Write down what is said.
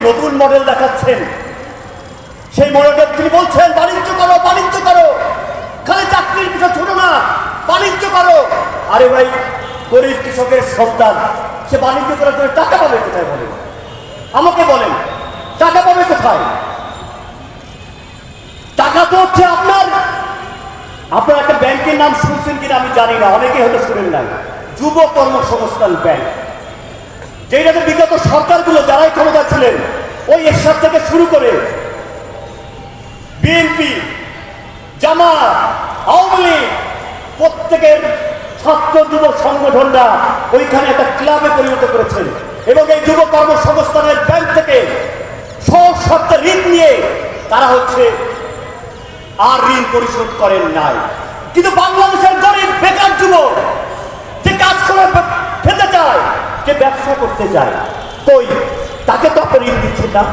নতুন মডেল দেখাচ্ছেন, সেই মডেলটা তিনি বলছেন বাণিজ্য করো, বাণিজ্য করো, খালি চাকরির পিছনে ছোট না, বাণিজ্য করো। আরে ভাই, গরিব কৃষকের সন্তান, সে বাণিজ্য করার জন্য টাকা পাবে কোথায় বলেন? আমাকে বলেন, টাকা পাবে কোথায়? টাকা তো হচ্ছে আপনার একটা ব্যাংকের নাম শুনছেন কিনা আমি জানি না, অনেকে হয়তো শুনেন নাই, যুব কর্মসংস্থান ব্যাংক, যেটাতে বিগত সরকারগুলো যারাই ক্ষমতা ছিলেন, ওই এরশাদ থেকে শুরু করে বিএনপি, জামাত, আওয়ামী লীগ, প্রত্যেকের ছাত্র যুব সংগঠনরা ওইখানে একটা ক্লাবে পরিণত করেছেন এবং এই যুব কর্মসংস্থানের ব্যাংক থেকে সহজ শর্তে ঋণ নিয়ে তারা আর ঋণ পরিশোধ করেন নাই। কিন্তু বাংলাদেশের গরিব বেকার যুবক যে কাজ করে খেতে চায়, যে ব্যবসা করতে চায়, কই তাকে তো ঋণ দিচ্ছে না।